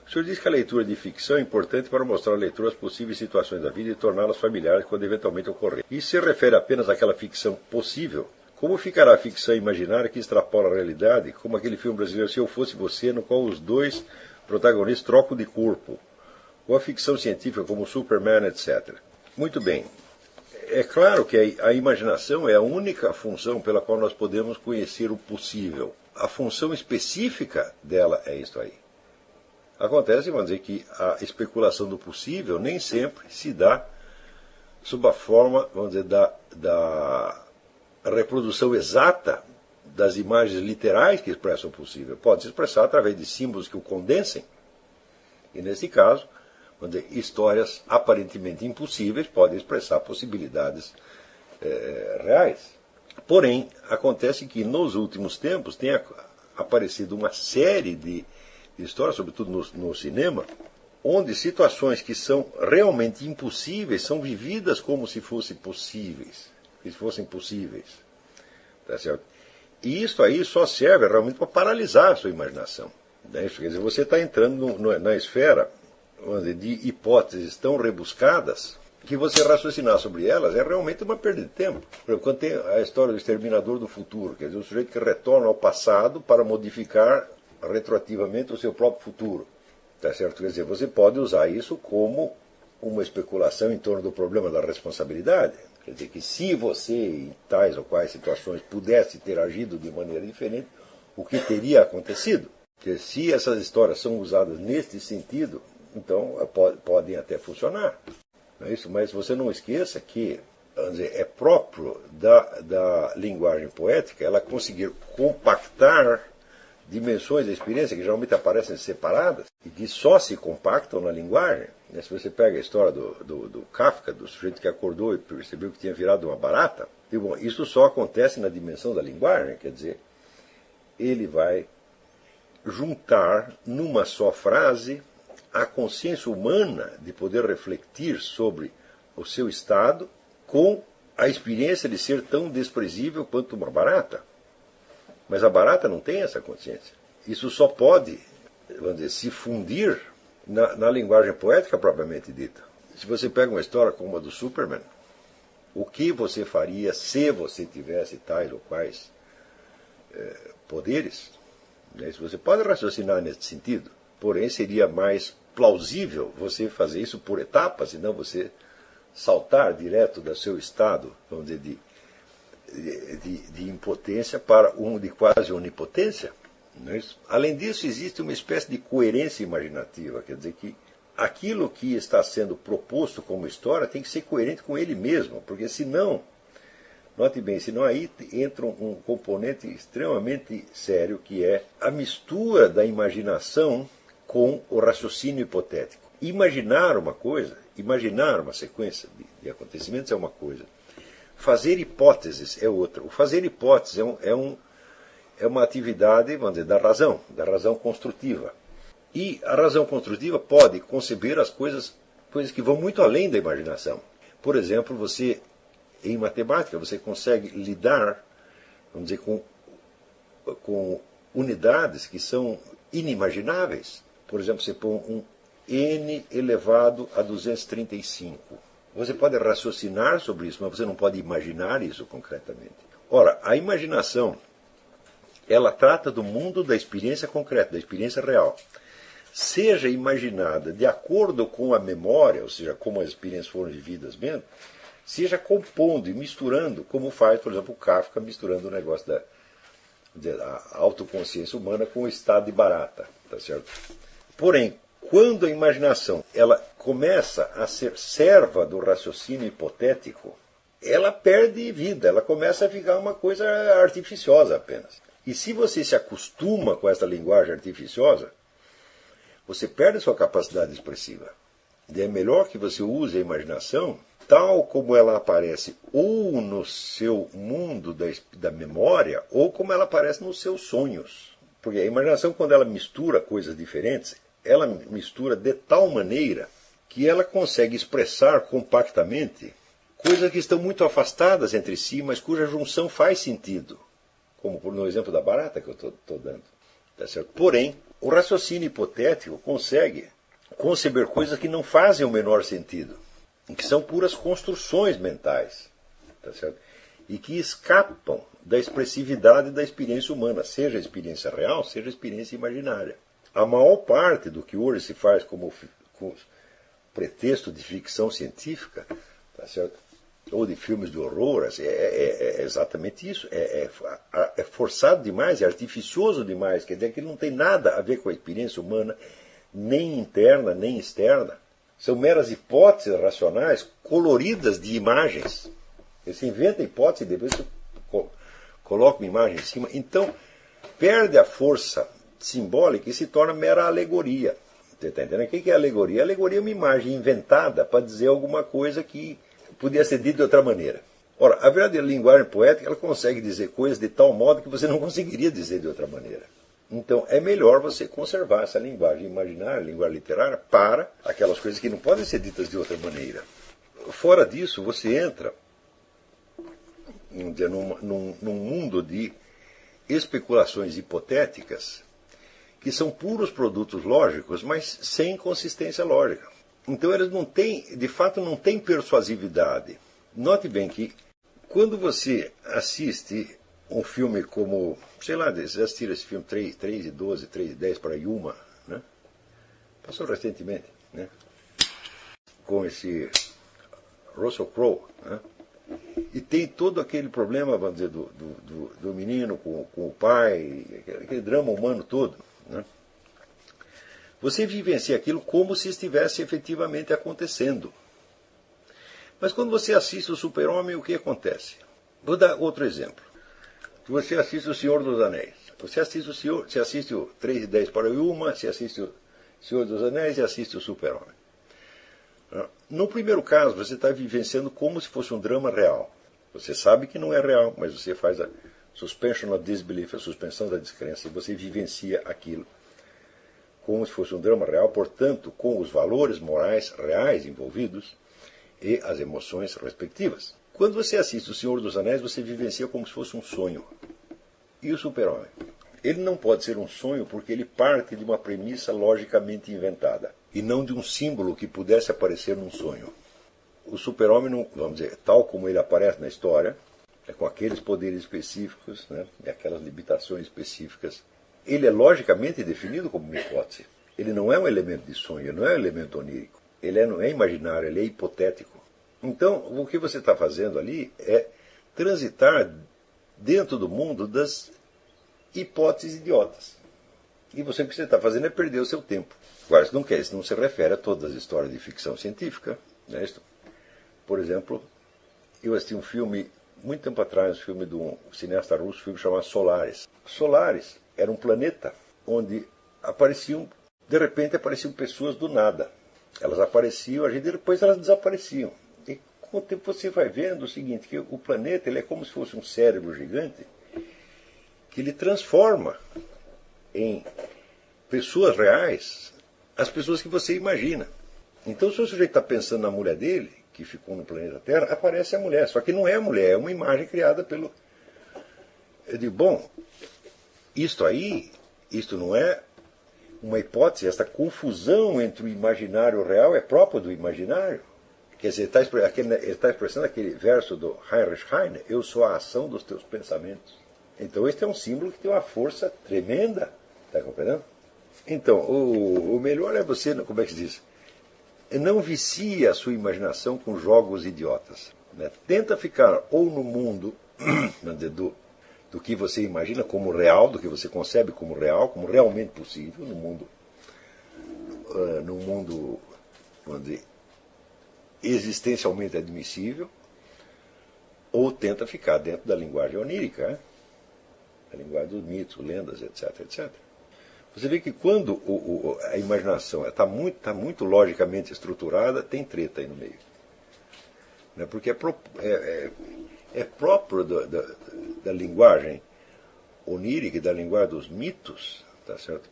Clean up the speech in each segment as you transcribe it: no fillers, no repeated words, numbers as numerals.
O senhor diz que a leitura de ficção é importante para mostrar à leitura as possíveis situações da vida e torná-las familiares quando eventualmente ocorrer. Isso se refere apenas àquela ficção possível? Como ficará a ficção imaginária que extrapola a realidade, como aquele filme brasileiro Se Eu Fosse Você, no qual os dois protagonistas trocam de corpo? Ou a ficção científica como Superman, etc. Muito bem. É claro que a imaginação é a única função pela qual nós podemos conhecer o possível. A função específica dela é isto aí. Acontece, vamos dizer, que a especulação do possível nem sempre se dá sob a forma, vamos dizer, da reprodução exata das imagens literais que expressam o possível. Pode se expressar através de símbolos que o condensem. E, nesse caso, vamos dizer, histórias aparentemente impossíveis podem expressar possibilidades reais. Porém, acontece que nos últimos tempos tem aparecido uma série de histórias, sobretudo no cinema, onde situações que são realmente impossíveis são vividas como se fossem possíveis. Se fossem possíveis. Tá certo? E isso aí só serve realmente para paralisar a sua imaginação. Né? Quer dizer, você está entrando na esfera, vamos dizer, de hipóteses tão rebuscadas que você raciocinar sobre elas é realmente uma perda de tempo. Por exemplo, quando tem a história do Exterminador do Futuro, quer dizer, o sujeito que retorna ao passado para modificar retroativamente o seu próprio futuro. Tá certo? Quer dizer, você pode usar isso como uma especulação em torno do problema da responsabilidade. Quer dizer, que se você, em tais ou quais situações, pudesse ter agido de maneira diferente, o que teria acontecido? Porque se essas histórias são usadas neste sentido, então podem até funcionar. Não é isso? Mas você não esqueça que, vamos dizer, é próprio da linguagem poética ela conseguir compactar dimensões da experiência que geralmente aparecem separadas e que só se compactam na linguagem. Se você pega a história do Kafka, do sujeito que acordou e percebeu que tinha virado uma barata, e, bom, isso só acontece na dimensão da linguagem, quer dizer, ele vai juntar numa só frase a consciência humana de poder refletir sobre o seu estado com a experiência de ser tão desprezível quanto uma barata. Mas a barata não tem essa consciência. Isso só pode, vamos dizer, se fundir na linguagem poética propriamente dita. Se você pega uma história como a do Superman, o que você faria se você tivesse tais ou quais poderes? Né? Você pode raciocinar nesse sentido, porém seria mais plausível você fazer isso por etapas, e não você saltar direto do seu estado, vamos dizer, de impotência para de quase onipotência. Não é isso? Além disso, existe uma espécie de coerência imaginativa, quer dizer que aquilo que está sendo proposto como história tem que ser coerente com ele mesmo, porque senão, note bem, senão aí entra um componente extremamente sério, que é a mistura da imaginação com o raciocínio hipotético. Imaginar uma coisa, imaginar uma sequência de acontecimentos é uma coisa. Fazer hipóteses é outra. O fazer hipóteses é uma atividade, vamos dizer, da razão construtiva. E a razão construtiva pode conceber as coisas que vão muito além da imaginação. Por exemplo, você, em matemática, você consegue lidar, vamos dizer, com unidades que são inimagináveis. Por exemplo, você põe um n elevado a 235. Você pode raciocinar sobre isso, mas você não pode imaginar isso concretamente. Ora, a imaginação, ela trata do mundo da experiência concreta, da experiência real. Seja imaginada de acordo com a memória, ou seja, como as experiências foram vividas mesmo, seja compondo e misturando, como faz, por exemplo, o Kafka, misturando o negócio da autoconsciência humana com o estado de barata. Tá certo? Porém, quando a imaginação ela começa a ser serva do raciocínio hipotético, ela perde vida, ela começa a ficar uma coisa artificiosa apenas. E se você se acostuma com essa linguagem artificiosa, você perde a sua capacidade expressiva. E é melhor que você use a imaginação tal como ela aparece ou no seu mundo da memória, ou como ela aparece nos seus sonhos. Porque a imaginação, quando ela mistura coisas diferentes, ela mistura de tal maneira que ela consegue expressar compactamente coisas que estão muito afastadas entre si, mas cuja junção faz sentido. Como no exemplo da barata que eu estou dando. Tá certo? Porém, O raciocínio hipotético consegue conceber coisas que não fazem o menor sentido, que são puras construções mentais, tá certo? E que escapam da expressividade da experiência humana, seja a experiência real, seja a experiência imaginária. A maior parte do que hoje se faz como pretexto de ficção científica, tá certo? Ou de filmes de horror, assim, é exatamente isso. É forçado demais, é artificioso demais. Quer dizer que não tem nada a ver com a experiência humana, nem interna, nem externa. São meras hipóteses racionais coloridas de imagens. Você inventa a hipótese e depois você coloca uma imagem em cima. Então, perde a força simbólica e se torna mera alegoria. Você está entendendo? O que é alegoria? Alegoria é uma imagem inventada para dizer alguma coisa que podia ser dita de outra maneira. Ora, a verdadeira linguagem poética ela consegue dizer coisas de tal modo que você não conseguiria dizer de outra maneira. Então, é melhor você conservar essa linguagem imaginária, linguagem literária, para aquelas coisas que não podem ser ditas de outra maneira. Fora disso, você entra num mundo de especulações hipotéticas que são puros produtos lógicos, mas sem consistência lógica. Então eles não têm, de fato, não têm persuasividade. Note bem que quando você assiste um filme como, sei lá, vocês assistiram esse filme 3 e 12, 3 e 10 para Yuma, né? Passou recentemente, né? Com esse Russell Crowe, né? E tem todo aquele problema, vamos dizer, do menino com o pai, aquele drama humano todo, né? Você vivencia aquilo como se estivesse efetivamente acontecendo. Mas quando você assiste o Super-Homem, o que acontece? Vou dar outro exemplo. Você assiste o Senhor dos Anéis. Você assiste o 3 e 10 para Yuma, você assiste o Senhor dos Anéis e assiste o Super-Homem. No primeiro caso, você está vivenciando como se fosse um drama real. Você sabe que não é real, mas você faz a suspension of disbelief, a suspensão da descrença, e você vivencia aquilo como se fosse um drama real, portanto, com os valores morais reais envolvidos e as emoções respectivas. Quando você assiste O Senhor dos Anéis, você vivencia como se fosse um sonho. E o Super-Homem? Ele não pode ser um sonho porque ele parte de uma premissa logicamente inventada e não de um símbolo que pudesse aparecer num sonho. O Super-Homem, vamos dizer, tal como ele aparece na história, com aqueles poderes específicos, né, e aquelas limitações específicas, ele é logicamente definido como uma hipótese. Ele não é um elemento de sonho, ele não é um elemento onírico. Ele não é imaginário, ele é hipotético. Então, o que você está fazendo ali é transitar dentro do mundo das hipóteses idiotas. E o que você está fazendo é perder o seu tempo. Agora, isso não se refere a todas as histórias de ficção científica. Né? Por exemplo, eu assisti um filme, muito tempo atrás, um filme de um cineasta russo, um filme chamado Solaris. Solaris era um planeta onde de repente apareciam pessoas do nada. Elas apareciam, depois elas desapareciam. E com o tempo você vai vendo o seguinte, que o planeta ele é como se fosse um cérebro gigante que ele transforma em pessoas reais as pessoas que você imagina. Então, se o sujeito está pensando na mulher dele, que ficou no planeta Terra, aparece a mulher. Só que não é a mulher, é uma imagem criada pelo... Eu digo, bom, isto não é uma hipótese, esta confusão entre o imaginário e o real é própria do imaginário. Quer dizer, ele está expressando aquele verso do Heinrich Heine, eu sou a ação dos teus pensamentos. Então, este é um símbolo que tem uma força tremenda. Está compreendendo? Então, o melhor é você, como é que se diz? Não vicie a sua imaginação com jogos idiotas. Né? Tenta ficar ou no mundo do que você imagina como real, do que você concebe como real, como realmente possível, no mundo onde existencialmente admissível, ou tenta ficar dentro da linguagem onírica, a linguagem dos mitos, lendas, etc, etc. Você vê que quando a imaginação está muito logicamente estruturada, tem treta aí no meio. Né? Porque é próprio da linguagem onírica e da linguagem dos mitos, tá certo?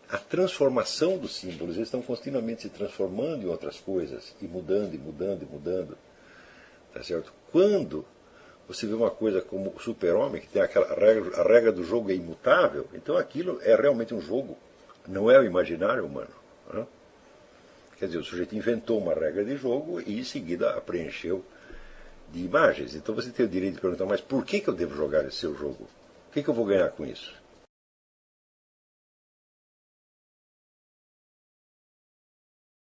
A transformação dos símbolos, eles estão continuamente se transformando em outras coisas, e mudando, e mudando, e mudando. Tá certo? Quando você vê uma coisa como o Super-Homem, que tem a regra do jogo é imutável, então aquilo é realmente um jogo. não é o imaginário humano. Né? Quer dizer, o sujeito inventou uma regra de jogo e em seguida a preencheu de imagens. Então você tem o direito de perguntar, mas por que eu devo jogar esse seu jogo? O que eu vou ganhar com isso?